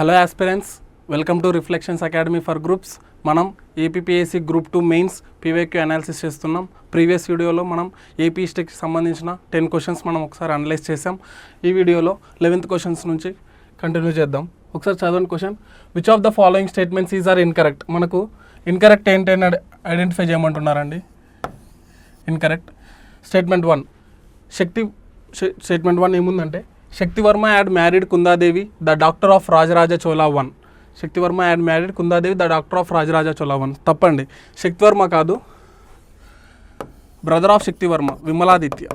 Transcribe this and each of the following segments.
Hello aspirants, welcome to Reflections Academy for groups. మనం APPSC group 2 mains PYQ analysis చేస్తున్నాం. Previous వీడియోలో మనం AP హిస్టరీకి సంబంధించిన 10 క్వశ్చన్స్ మనం ఒకసారి అనలైజ్ చేసాం. ఈ వీడియోలో 11th క్వశ్చన్స్ నుంచి కంటిన్యూ చేద్దాం. ఒకసారి చదవండి question. Which of the following statements is or incorrect? మనకు ఇన్కరెక్ట్ ఏంటని ఐడెంటిఫై చేయమంటున్నారండి. Incorrect statement 1. స్టేట్మెంట్ 1 ఏముందంటే, Shaktivarma had married Kundadevi the daughter of Rajaraja Chola 1. Shaktivarma had married Kundadevi the daughter of Rajaraja Chola 1. తప్పండి. శక్తివర్మ కాదు, brother of Shaktivarma Vimaladitya.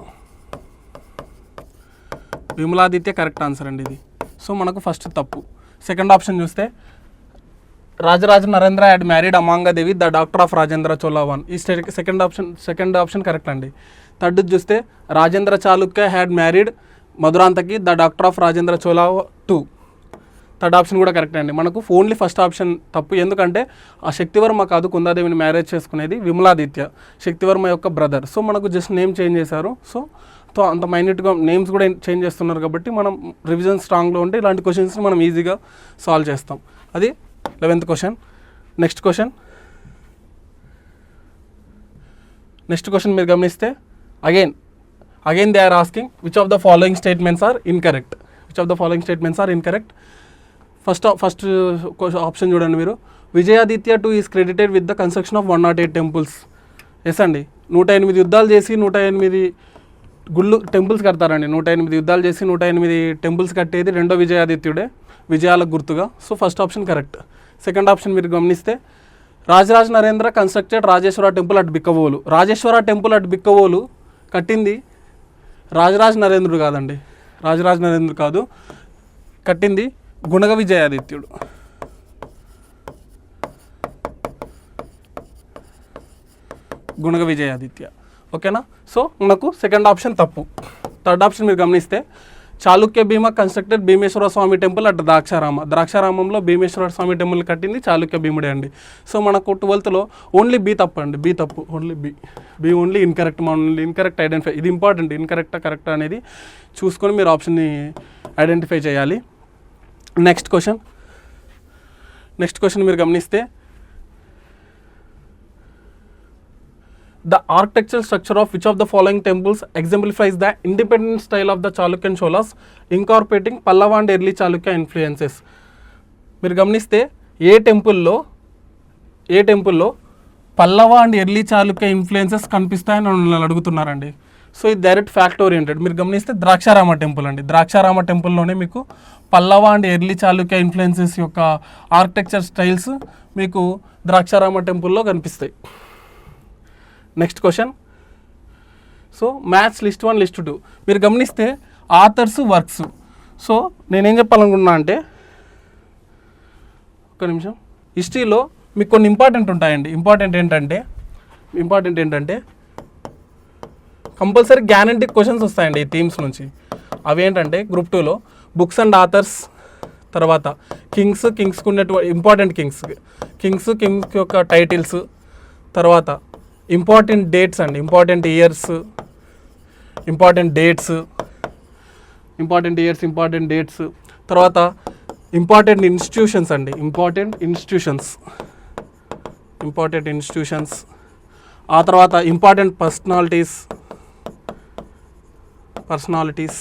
Vimaladitya correct answer అండి ఇది. సో మనకు ఫస్ట్ తప్పు. సెకండ్ ఆప్షన్ చూస్తే, Rajaraja Narendra had married Ammangadevi the daughter of Rajendra Chola 1. ఈ సెకండ్ ఆప్షన్ కరెక్ట్ అండి. థర్డ్ చూస్తే, Rajendra Chalukya had married Madhurantaki the daughter of Rajendra Chola 2. Third option కూడా కరెక్ట్ అండి. మనకు ఓన్లీ ఫస్ట్ ఆప్షన్ తప్పు. ఎందుకంటే ఆ శక్తివర్మ కాదు కుందాదేవిని మ్యారేజ్ చేసుకునేది, విమలాదిత్య శక్తివర్మ యొక్క బ్రదర్. సో మనకు జస్ట్ నేమ్ చేంజ్ చేశారు. సో అంత మైన్యూట్గా నేమ్స్ కూడా చేంజ్ చేస్తున్నారు కాబట్టి మనం రివిజన్ స్ట్రాంగ్లో ఉంటే ఇలాంటి క్వశ్చన్స్ని మనం ఈజీగా సాల్వ్ చేస్తాం. అది 11th క్వశ్చన్. నెక్స్ట్ క్వశ్చన్ మీరు గమనిస్తే, again they are asking which of the following statements are incorrect. First option చూడండి మీరు. Vijayaditya 2 is credited with the construction of 108 temples. Yes అండి. 108 యుద్ధాలు చేసి 108 గుళ్ళు టెంపుల్స్ కడతారండి. 108 యుద్ధాలు చేసి 108 టెంపుల్స్ కట్టేది రెండో విజయాదిత్యుడే, విజయాలకు గుర్తుగా. So first option correct. Second option మీరు గమనిస్తే, Rajaraja Narendra constructed Rajeshwara temple at Bikkavolu. Rajeshwara temple at Bikkavolu కట్టింది రాజరాజ నరేంద్రుడు కాదండి. రాజరాజ నరేంద్రుడు కాదు, కట్టింది గుణగ విజయాదిత్యుడు. గుణగ విజయాదిత్య. ఓకేనా? సో మనకు సెకండ్ ఆప్షన్ తప్పు. థర్డ్ ఆప్షన్ మీరు గమనిస్తే, Chalukya Bhima constructed Bhimeswara Swamy temple at ద్రాక్షారామంలో భీమేశ్వర స్వామి టెంపుల్ కట్టింది చాళుక్య భీముడే అండి. సో మనకు 12th ఓన్లీ బి తప్పు అండి. బి తప్పు, only B only incorrect. Only incorrect identify. ఇది ఇంపార్టెంట్. ఇన్కరెక్టా కరెక్టా అనేది చూసుకొని మీరు ఆప్షన్ని ఐడెంటిఫై చేయాలి. నెక్స్ట్ క్వశ్చన్ మీరు గమనిస్తే, the architectural structure of which of the following temples exemplifies the independent style of the Chalukyan Cholas incorporating Pallava and early Chalukya influences? మీరు గమనిస్తే ఏ టెంపుల్లో Pallava and early Chalukya influences కనిపిస్తాయని నన్ను అడుగుతున్నారండి. సో ఇది డైరెక్ట్ ఫ్యాక్ట్ ఓరియంటెడ్. మీరు గమనిస్తే ద్రాక్షారామ టెంపుల్ అండి. ద్రాక్షారామ టెంపుల్లోనే మీకు Pallava and early Chalukya influences యొక్క ఆర్కిటెక్చర్ స్టైల్స్ మీకు ద్రాక్షారామ టెంపుల్లో కనిపిస్తాయి. Next question. So maths list 1 list 2 మీరు గమనిస్తే ఆథర్స్ వర్క్స్. సో నేనేం చెప్పాలనుకున్నా అంటే, ఒక్క నిమిషం, హిస్టరీలో మీకు కొన్ని ఇంపార్టెంట్ ఉంటాయండి. ఇంపార్టెంట్ ఏంటంటే కంపల్సరీ గ్యారంటీ క్వశ్చన్స్ వస్తాయండి ఈ థీమ్స్ నుంచి. అవి ఏంటంటే గ్రూప్ 2లో బుక్స్ అండ్ ఆథర్స్, తర్వాత కింగ్స్కి ఉన్నటువంటి ఇంపార్టెంట్ కింగ్స్ యొక్క టైటిల్స్, తర్వాత ఇంపార్టెంట్ డేట్స్ అండి, ఇంపార్టెంట్ ఇయర్స్, ఇంపార్టెంట్ డేట్స్, తర్వాత ఇంపార్టెంట్ ఇన్స్టిట్యూషన్స్ అండి, ఇంపార్టెంట్ ఇన్స్టిట్యూషన్స్, ఆ తర్వాత ఇంపార్టెంట్ పర్సనాలిటీస్.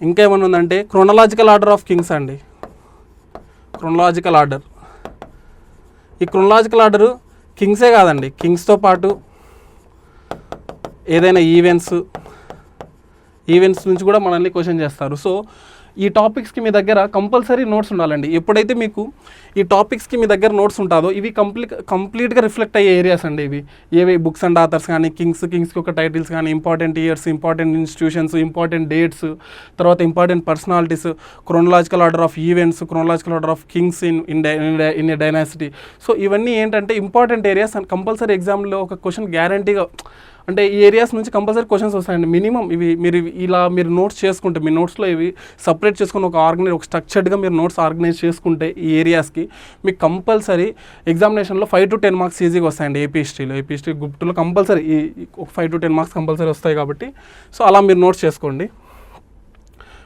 ఇంకేమన్నా ఉందంటే క్రోనలాజికల్ ఆర్డర్ ఆఫ్ కింగ్స్ అండి. Chronological order. ఈ క్రోనలాజికల్ ఆర్డరు కింగ్సే కాదండి, కింగ్స్తో పాటు ఏదైనా ఈవెంట్స్ నుంచి కూడా మనల్ని క్వశ్చన్ చేస్తారు. సో ఈ టాపిక్స్కి మీ దగ్గర కంపల్సరీ నోట్స్ ఉండాలండి. ఎప్పుడైతే మీకు ఈ టాపిక్స్కి మీ దగ్గర నోట్స్ ఉంటుందో ఇవి కంప్లీట్గా రిఫ్లెక్ట్ అయ్యే ఏరియాస్ అండి. ఏవి బుక్స్ అండ్ ఆథర్స్ కానీ, కింగ్స్కి ఒక టైటిల్స్ కానీ, important years, important institutions, important dates, తర్వాత important personalities, chronological order of events, chronological order of kings in a dynasty. So ఇవన్నీ ఏంటంటే ఇంపార్టెంట్ ఏరియాస్. అండ్ కంపల్సరీ ఎగ్జామ్లో ఒక క్వశ్చన్ గ్యారంటీగా అంటే ఈ ఏరియాస్ నుంచి కంపల్సరీ క్వశ్చన్స్ వస్తాయండి. మినిమం మీరు నోట్స్ చేసుకుంటే, మీ నోట్స్లో ఇవి సపరేట్ చేసుకుని ఒక స్ట్రక్చర్డ్గా మీరు నోట్స్ ఆర్గనైజ్ చేసుకుంటే ఈ ఏరియాస్కి మీకు కంపల్సరీ ఎగ్జామినేషన్లో 5 to 10 మార్క్స్ ఈజీగా వస్తాయండి. ఏపీ హిస్టరీ గ్రూప్ 2లో కంపల్సరీ ఒక 5 to 10 మార్క్స్ కంపల్సరీ వస్తాయి కాబట్టి సో అలా మీరు నోట్స్ చేసుకోండి.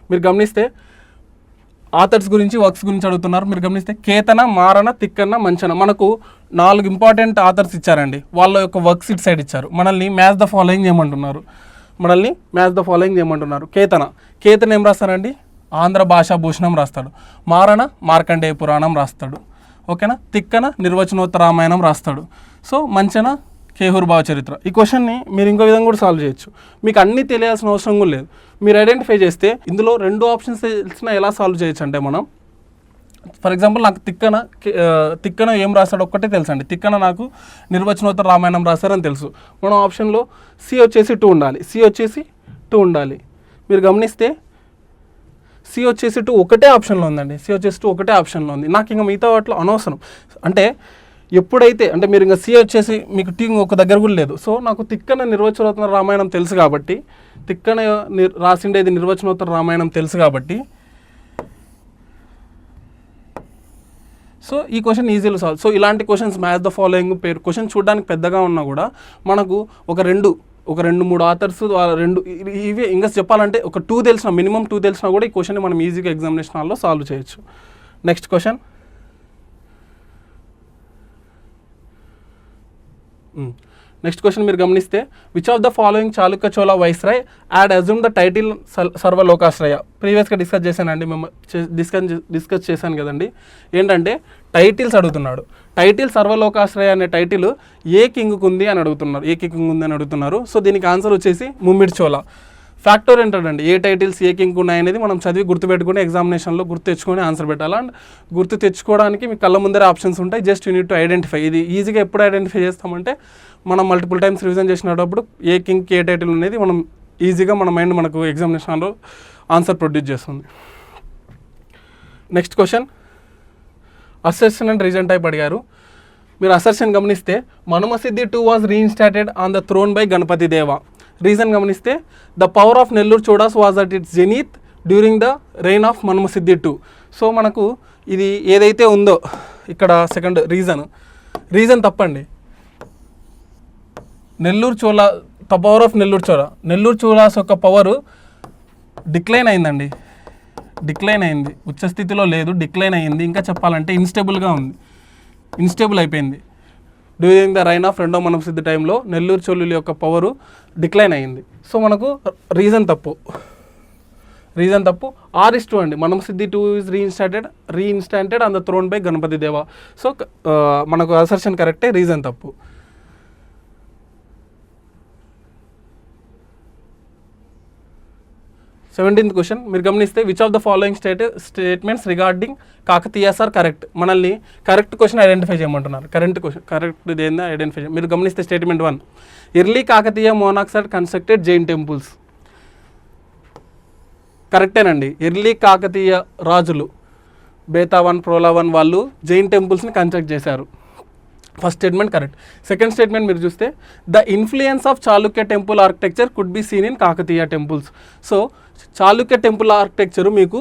మీరు గమనిస్తే ఆథర్స్ గురించి వర్క్స్ గురించి అడుగుతున్నారు. మీరు గమనిస్తే కేతన, మారణ, తిక్కన, మంచన మనకు 4 ఇంపార్టెంట్ ఆథర్స్ ఇచ్చారండి. వాళ్ళ యొక్క వర్క్స్ ఇటు సైడ్ ఇచ్చారు. మనల్ని మ్యాచ్ ద ఫాలోయింగ్ చేయమంటున్నారు. కేతన ఏం రాస్తారండి? ఆంధ్ర భాషా భూషణం రాస్తాడు. మారణ మార్కండేయ పురాణం రాస్తాడు. ఓకేనా? తిక్కన నిర్వచనోత్తర రామాయణం రాస్తాడు. సో మంచన కేహూర్ భావచరిత్ర. ఈ క్వశ్చన్ని మీరు ఇంకో విధంగా కూడా సాల్వ్ చేయొచ్చు. మీకు అన్నీ తెలియాల్సిన అవసరం కూడా లేదు. మీరు ఐడెంటిఫై చేస్తే ఇందులో 2 ఆప్షన్స్ తెలిసినా ఎలా సాల్వ్ చేయొచ్చు అంటే మనం ఫర్ ఎగ్జాంపుల్ నాకు తిక్కన ఏం రాస్తాడు ఒక్కటే తెలుసు అండి. తిక్కన నాకు నిర్వచనోత్తర రామాయణం రాస్తారని తెలుసు. మనం ఆప్షన్లో సి వచ్చేసి 2 ఉండాలి. మీరు గమనిస్తే సి వచ్చేసి 2 ఒకటే ఆప్షన్లో ఉందండి. ఒకటే ఆప్షన్లో ఉంది. నాకు ఇంకా మిగతా వాటిలో అనవసరం. అంటే ఎప్పుడైతే అంటే మీరు ఇంకా సి వచ్చేసి మీకు టీ ఒక దగ్గర కూడా లేదు. సో నాకు తిక్కన నిర్వచనోత్తర రామాయణం తెలుసు కాబట్టి, తిక్కన రాసిండేది నిర్వచనోత్తర రామాయణం తెలుసు కాబట్టి సో ఈ క్వశ్చన్ ఈజీలో సాల్వ్. సో ఇలాంటి క్వశ్చన్స్ మ్యాచ్ ద ఫాలోయింగ్ పేరు క్వశ్చన్ చూడడానికి పెద్దగా ఉన్నా కూడా మనకు ఒక 2-3 ఆథర్స్ 2 ఇవే ఇంకా చెప్పాలంటే ఒక 2 తెలిసిన మినిమం 2 తెలిసినా కూడా ఈ క్వశ్చన్ని మనం ఈజీగా ఎగ్జామినేషన్ హాల్లో సాల్వ్ చేయొచ్చు. నెక్స్ట్ క్వశ్చన్ మీరు గమనిస్తే which of the following Chalukya Chola viceroy had assume the title Sarvalokashraya. ప్రీవియస్గా డిస్కస్ చేశానండి, మేము డిస్కస్ చేశాను కదండి. ఏంటంటే టైటిల్స్ అడుగుతున్నాడు. టైటిల్ సర్వలోకాశ్రయ అనే టైటిల్ ఏ కింగ్కి ఉంది అని అడుగుతున్నారు. సో దీనికి ఆన్సర్ వచ్చేసి ముమ్మిడి చోళ. ఫ్యాక్టర్ ఏంటంటే ఏ టైటిల్స్ ఏ కింగ్ ఉన్నాయనేది మనం చదివి గుర్తుపెట్టుకుని ఎగ్జామినేషన్లో గుర్తు తెచ్చుకొని ఆన్సర్ పెట్టాలి. అండ్ గుర్తు తెచ్చుకోవడానికి మీ కళ్ళ ముందరే ఆప్షన్స్ ఉంటాయి. Just unit to identify. ఇది ఈజీగా ఎప్పుడు ఐడెంటిఫై చేస్తామంటే మనం మల్టిపుల్ టైమ్స్ రివిజన్ చేసినప్పుడు ఏ కింగ్కి ఏ టైటిల్ అనేది మనం ఈజీగా మన మైండ్ మనకు ఎగ్జామినేషన్లో ఆన్సర్ ప్రొడ్యూస్ చేస్తుంది. Next question assertion and reason type అడిగారు. మీరు అసెర్షన్ గమనిస్తే Manumasiddhi 2 was reinstated on the throne by Ganapati Deva. Reason గమనిస్తే the power of Nellore Chodas was at its zenith during the reign of Manumasiddhi 2. So మనకు ఇది ఏదైతే ఉందో ఇక్కడ సెకండ్ రీజన్ తప్పండి. పవర్ ఆఫ్ నెల్లూరు చోళాస్ యొక్క పవరు డిక్లైన్ అయిందండి. ఉచ్చస్థితిలో లేదు, డిక్లైన్ అయింది. ఇంకా చెప్పాలంటే ఇన్స్టేబుల్ అయిపోయింది. డ్యూరింగ్ ద రైన్ ఆఫ్ రెండో మనుమసిద్ధి టైంలో నెల్లూరు చోళుల యొక్క పవరు డిక్లైన్ అయింది. సో మనకు రీజన్ తప్పు. R/2 అండి. Manumasiddhi 2 is reinstated on the throne by Ganapati Deva. So మనకు అసర్షన్ కరెక్టే, రీజన్ తప్పు. సెవెంటీన్త్ క్వశ్చన్ మీరు గమనిస్తే which of the following statements regarding Kakatiyas are correct. మనల్ని కరెక్ట్ క్వశ్చన్ ఐడెంటిఫై చేయమంటున్నారు. కరెక్ట్ దేని ఐడెంటిఫై మీరు గమనిస్తే statement 1 early Kakatiya monks are constructed Jain temples. కరెక్టేనండి. ఎర్లీ కాకతీయ రాజులు బేతావన్, ప్రోలావన్ వాళ్ళు జైన్ టెంపుల్స్ని కన్స్ట్రక్ట్ చేశారు. First statement correct. Second statement మీరు చూస్తే the influence of Chalukya temple architecture could be seen in Kakatiya temples. So Chalukya temple architecture మీకు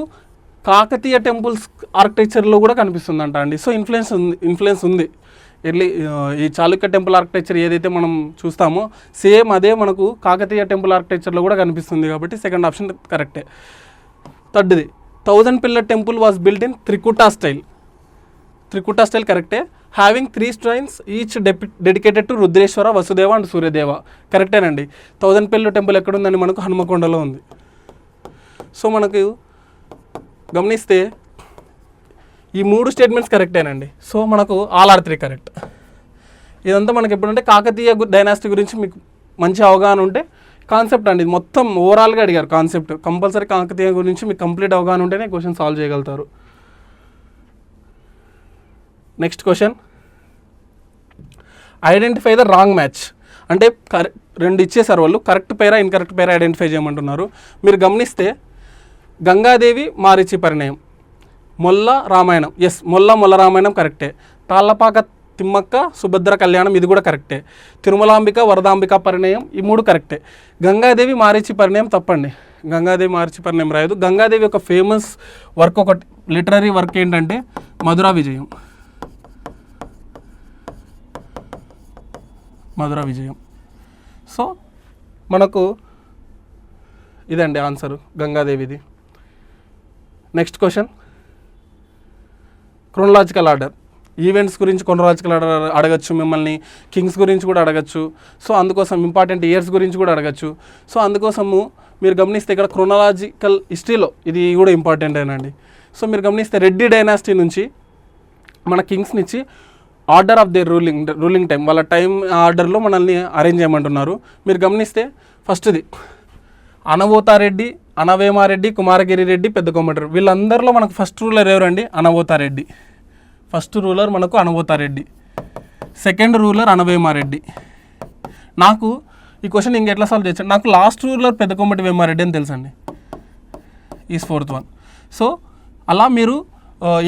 కాకతీయ టెంపుల్స్ ఆర్కిటెక్చర్లో కూడా కనిపిస్తుందంట అండి. సో ఇన్ఫ్లుయెన్స్ ఉంది. ఈ చాళుక్య టెంపుల్ ఆర్కిటెక్చర్ ఏదైతే మనం చూస్తామో సేమ్ అదే మనకు కాకతీయ టెంపుల్ ఆర్కిటెక్చర్లో కూడా కనిపిస్తుంది. కాబట్టి సెకండ్ ఆప్షన్ కరెక్టే. థర్డ్ది 1000 pillar temple was built in Trikuta style కరెక్టే. Having 3 shrines each dedicated to Rudreshwara, Vasudeva and Suryadeva. కరెక్టేనండి. 1000 పిల్లర్ టెంపుల్ ఎక్కడుందని మనకు హనుమకొండలో ఉంది. సో మనకు గమనిస్తే ఈ 3 స్టేట్మెంట్స్ కరెక్టేనండి. సో మనకు ఆల్ ఆర్ 3 కరెక్ట్. ఇదంతా మనకి ఎప్పుడంటే కాకతీయ డైనాసిటీ గురించి మీకు మంచి అవగాహన ఉంటే కాన్సెప్ట్ అండి ఇది మొత్తం ఓవరాల్గా అడిగారు కాన్సెప్ట్. కంపల్సరీ కాకతీయ గురించి మీకు కంప్లీట్ అవగాహన ఉంటేనే క్వశ్చన్ సాల్వ్ చేయగలుగుతారు. Next question identify the wrong match. అంటే 2 ఇచ్చేసారు వాళ్ళు, కరెక్ట్ పేరా ఇన్కరెక్ట్ పేరా ఐడెంటిఫై చేయమంటున్నారు. మీరు గమనిస్తే గంగాదేవి మారీచి పరిణయం, మొల్ల రామాయణం, మొల్ల రామాయణం కరెక్టే. తాళ్ళపాక తిమ్మక్క సుభద్ర కళ్యాణం ఇది కూడా కరెక్టే. తిరుమలాంబిక వరదాంబిక పరిణయం ఈ 3 కరెక్టే. గంగాదేవి మారీచి పరిణయం తప్పండి. గంగాదేవి మారీచి పరిణయం రాయదు. గంగాదేవి ఒక ఫేమస్ వర్క్, ఒక లిటరరీ వర్క్ ఏంటంటే మధురా విజయం. సో మనకు ఇదండి ఆన్సరు గంగాదేవిది. Next question chronological order, events గురించి క్రోనలాజికల్ ఆర్డర్ అడగచ్చు మిమ్మల్ని, కింగ్స్ గురించి కూడా అడగచ్చు. సో అందుకోసం ఇంపార్టెంట్ ఇయర్స్ గురించి కూడా అడగచ్చు. సో అందుకోసము మీరు గమనిస్తే ఇక్కడ క్రోనలాజికల్ హిస్టరీలో ఇది కూడా ఇంపార్టెంటేనండి. సో మీరు గమనిస్తే రెడ్డి డైనాసిటీ నుంచి మన కింగ్స్ని ఇచ్చి order of their ruling time, వాళ్ళ టైం ఆర్డర్లో మనల్ని అరేంజ్ చేయమంటున్నారు. మీరు గమనిస్తే ఫస్ట్ది అనవోతారెడ్డి, అనవేమారెడ్డి, కుమారగిరి రెడ్డి, పెద్ద కొమ్మటి. వీళ్ళందరిలో మనకు ఫస్ట్ రూలర్ ఎవరండి? అనవోతారెడ్డి. ఫస్ట్ రూలర్ మనకు అనవోతారెడ్డి, సెకండ్ రూలర్ అనవేమారెడ్డి. నాకు ఈ క్వశ్చన్ ఇంకెట్లా సాల్వ్ చేయొచ్చు, నాకు లాస్ట్ రూలర్ పెద్ద కొమ్మటి వేమారెడ్డి అని తెలుసండి, ఈజ్ ఫోర్త్ వన్. సో అలా మీరు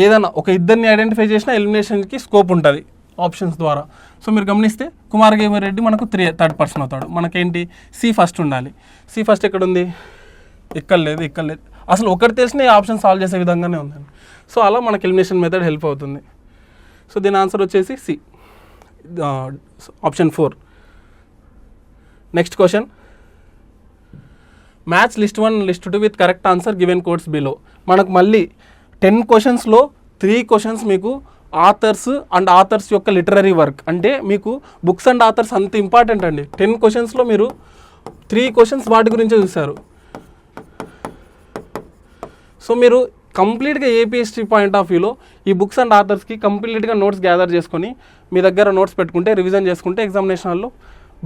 ఏదైనా ఒక ఇద్దరిని ఐడెంటిఫై చేసినా ఎలిమినేషన్కి స్కోప్ ఉంటుంది ఆప్షన్స్ ద్వారా. సో మీరు గమనిస్తే కుమారగిరి మనకు థర్డ్ పర్సన్ అవుతాడు. మనకేంటి సి ఫస్ట్ ఉండాలి. సి ఫస్ట్ ఎక్కడ ఉంది? ఇక్కడ లేదు, ఇక్కడ లేదు. అసలు ఒకటి తెలిసిన ఈ ఆప్షన్ సాల్వ్ చేసే విధంగానే ఉందండి. సో అలా మనకి ఎలిమినేషన్ మెథడ్ హెల్ప్ అవుతుంది. సో దీని ఆన్సర్ వచ్చేసి C, option 4. Next question, match list 1 list 2 with correct answer given codes below. మనకు మళ్ళీ 10 క్వశ్చన్స్లో 3 క్వశ్చన్స్ మీకు ఆథర్స్ అండ్ ఆథర్స్ యొక్క లిటరరీ వర్క్, అంటే మీకు బుక్స్ అండ్ ఆథర్స్ అంత ఇంపార్టెంట్ అండి. 10 క్వశ్చన్స్లో మీరు 3 క్వశ్చన్స్ వాటి గురించే చూశారు. సో మీరు కంప్లీట్గా ఏపీఎస్టీ పాయింట్ ఆఫ్ వ్యూలో ఈ బుక్స్ అండ్ ఆథర్స్కి కంప్లీట్గా నోట్స్ గ్యాదర్ చేసుకొని మీ దగ్గర నోట్స్ పెట్టుకుంటే, రివిజన్ చేసుకుంటే ఎగ్జామినేషన్లో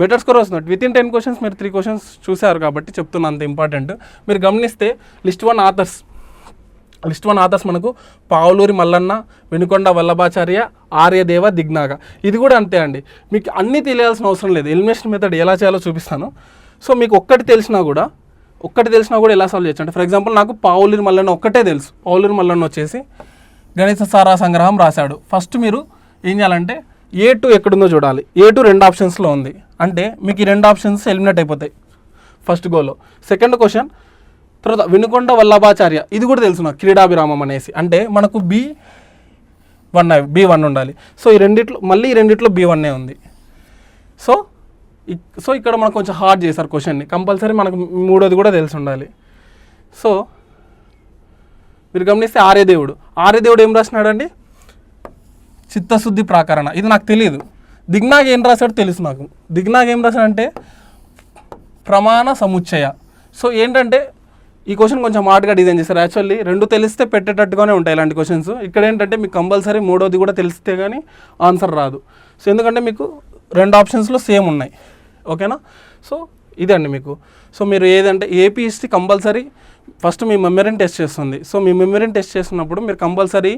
బెటర్ స్కోర్ వస్తుంది. విత్ ఇన్ 10 క్వశ్చన్స్ మీరు 3 క్వశ్చన్స్ చూశారు కాబట్టి చెప్తున్నా, అంత ఇంపార్టెంట్. మీరు గమనిస్తే లిస్ట్ 1 ఆథర్స్ మనకు పావులూరి మల్లన్న, వినుకొండ వల్లభాచార్య, ఆర్యదేవ, దిగ్నాగ. ఇది కూడా అంతే అండి, మీకు అన్నీ తెలియాల్సిన అవసరం లేదు. ఎలిమినేషన్ మెథడ్ ఎలా చేయాలో చూపిస్తాను. సో మీకు ఒక్కటి తెలిసినా కూడా ఎలా సాల్వ్ చేయొచ్చు అంటే, ఫర్ ఎగ్జాంపుల్ నాకు పావులూరి మల్లన్న ఒక్కటే తెలుసు. పావులూరి మల్లన్న వచ్చేసి గణిత సారా సంగ్రహం రాశాడు. ఫస్ట్ మీరు ఏం చేయాలంటే A2 ఎక్కడుందో చూడాలి. A2 2 ఆప్షన్స్లో ఉంది, అంటే మీకు ఈ 2 ఆప్షన్స్ ఎలిమినేట్ అయిపోతాయి ఫస్ట్ గోలో. సెకండ్ క్వశ్చన్, తర్వాత వినుకొండ వల్లభాచార్య, ఇది కూడా తెలుసు నాకు, క్రీడాభిరామం అనేసి, అంటే మనకు B1 ఉండాలి. సో ఈ రెండిట్లో B1 ఉంది. సో ఇక్కడ మనకు కొంచెం హార్డ్ చేశారు క్వశ్చన్ని, కంపల్సరీ మనకు మూడోది కూడా తెలిసి ఉండాలి. సో మీరు గమనిస్తే ఆర్యదేవుడు ఏం రాసినాడండి? చిత్తశుద్ధి ప్రాకరణ. ఇది నాకు తెలియదు. దిగ్నాగ్ ఏం రాశాడో తెలుసు నాకు. దిగ్నాగ్ ఏం రాశాడంటే ప్రమాణ సముచ్చయ. సో ఏంటంటే ఈ క్వశ్చన్ కొంచెం హార్డ్గా డిజైన్ చేశారు. యాక్చువల్లీ 2 తెలిస్తే పెట్టేటట్టుగానే ఉంటాయి ఇలాంటి క్వశ్చన్స్. ఇక్కడ ఏంటంటే మీకు కంపల్సరీ మూడోది కూడా తెలిస్తే కానీ ఆన్సర్ రాదు. సో ఎందుకంటే మీకు 2 ఆప్షన్స్లో సేమ్ ఉన్నాయి. ఓకేనా? సో ఇదండి మీకు. సో మీరు ఏదంటే ఏపీ హిస్టరీ కంపల్సరీ ఫస్ట్ మీ మెమరీని టెస్ట్ చేస్తుంది. సో మీ మెమరీని టెస్ట్ చేస్తున్నప్పుడు మీరు కంపల్సరీ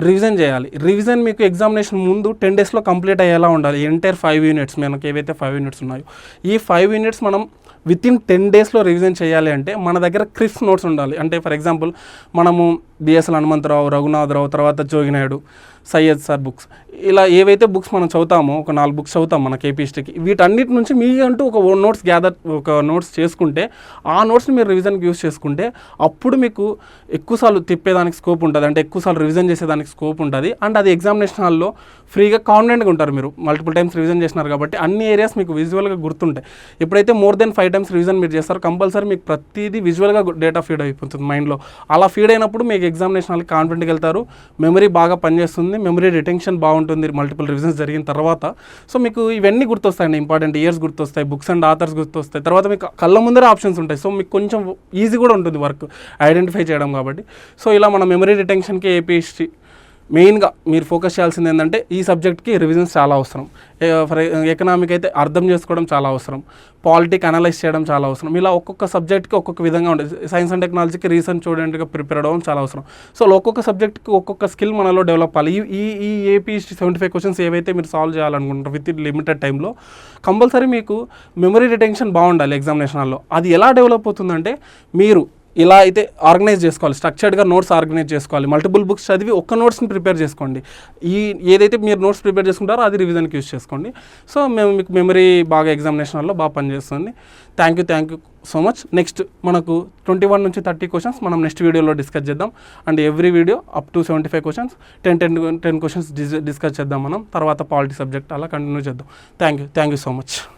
రివిజన్ చేయాలి. రివిజన్ మీకు ఎగ్జామినేషన్ ముందు 10 డేస్లో కంప్లీట్ అయ్యేలా ఉండాలి. ఎంటైర్ 5 యూనిట్స్, మనకి ఏవైతే 5 యూనిట్స్ ఉన్నాయో ఈ 5 యూనిట్స్ మనం విత్ ఇన్ 10 డేస్లో రివిజన్ చేయాలి. అంటే మన దగ్గర క్రిస్ప్ నోట్స్ ఉండాలి. అంటే ఫర్ ఎగ్జాంపుల్ మనము బిఎస్ఎల్ హనుమంతరావు, రఘునాథరావు, తర్వాత జోగినాయుడు, సయ్యద్ సార్ బుక్స్, ఇలా ఏవైతే బుక్స్ మనం చదువుతామో ఒక 4 బుక్స్ చదువుతాం మన కేపీ హిస్టరీకి, వీటన్నిటి నుంచి మీ అంటూ ఒక నోట్స్ చేసుకుంటే ఆ నోట్స్ని మీరు రివిజన్కి యూస్ చేసుకుంటే అప్పుడు మీకు ఎక్కువసార్లు తిప్పేదానికి స్కోప్ ఉంటుంది, అంటే ఎక్కువసార్లు రివిజన్ చేసేదానికి స్కోప్ ఉంటుంది. అండ్ అది ఎగ్జామినేషన్ హాల్లో ఫ్రీగా కాన్ఫిడెంట్గా ఉంటారు. మీరు మల్టిపుల్ టైమ్స్ రివిజన్ చేసినారు కాబట్టి అన్ని ఏరియాస్ మీకు విజువల్గా గుర్తుంటాయి. ఎప్పుడైతే మోర్ దెన్ 5 టైమ్స్ రివిజన్ మీరు చేస్తారో కంపల్సరీ మీకు ప్రతిదీ విజువల్గా డేటా ఫీడ్ అయిపోతుంది మైండ్లో. అలా ఫీడ్ అయినప్పుడు మీకు ఎగ్జామినేషన్ హాల్కి కాన్ఫిడెంట్గా వెళ్తారు, మెమరీ బాగా పనిచేస్తుంది, మెమరీ రిటెన్షన్ బాగుంటుంది మల్టిపుల్ రివిజన్స్ జరిగిన తర్వాత. సో మీకు ఇవన్నీ గుర్తొస్తాయండి, ఇంపార్టెంట్ ఇయర్స్ గుర్తొస్తాయి, బుక్స్ అండ్ ఆథర్స్ గుర్తొస్తాయి. తర్వాత మీకు కళ్ళ ముందరే ఆప్షన్స్ ఉంటాయి. సో మీకు కొంచెం ఈజీ కూడా ఉంటుంది వర్క్ ఐడెంటిఫై చేయడం కాబట్టి. సో ఇలా మన మెమరీ రిటెన్షన్కి ఏపీ హిస్టరీ మెయిన్గా మీరు ఫోకస్ చేయాల్సింది ఏంటంటే ఈ సబ్జెక్ట్కి రివిజన్స్ చాలా అవసరం. ఫర్ ఎకనామిక్ అయితే అర్థం చేసుకోవడం చాలా అవసరం, పాలిటిక్ అనలైజ్ చేయడం చాలా అవసరం. ఇలా ఒక్కొక్క సబ్జెక్ట్కి ఒక్కొక్క విధంగా ఉంటుంది. సైన్స్ అండ్ టెక్నాలజీకి రీసెర్చ్ స్టూడెంట్గా ప్రిపేర్ అవ్వడం చాలా అవసరం. సో ఒక్కొక్క సబ్జెక్ట్కి ఒక్కొక్క స్కిల్ మనలో డెవలప్ అవ్వాలి. ఈ ఏపీ 75 క్వశ్చన్స్ ఏవైతే మీరు సాల్వ్ చేయాలనుకుంటారు విత్ ఇన్ లిమిటెడ్ టైంలో కంపల్సరీ మీకు మెమరీ రిటెన్షన్ బాగుండాలి ఎగ్జామినేషన్ హాల్లో. అది ఎలా డెవలప్ అవుతుందంటే మీరు ఇలా అయితే ఆర్గనైజ్ చేసుకోవాలి, స్ట్రక్చర్డ్గా నోట్స్ ఆర్గనైజ్ చేసుకోవాలి. మల్టిపుల్ బుక్స్ చదివి ఒక్క నోట్స్ని ప్రిపేర్ చేసుకోండి. ఏదైతే మీరు నోట్స్ ప్రిపేర్ చేసుకుంటారో అది రివిజన్కి యూస్ చేసుకోండి. సో మీకు మెమరీ బాగా ఎగ్జామినేషన్లో బాగా పనిచేస్తుంది. Thank you so much. Next మనకు 21 నుంచి 30 క్వశ్చన్స్ మనం నెక్స్ట్ వీడియోలో డిస్కస్ చేద్దాం. And every video up to 75 questions 10 questions discuss చేద్దాం మనం. తర్వాత పాలిటీ సబ్జెక్ట్ అలా కంటిన్యూ చేద్దాం. Thank you so much.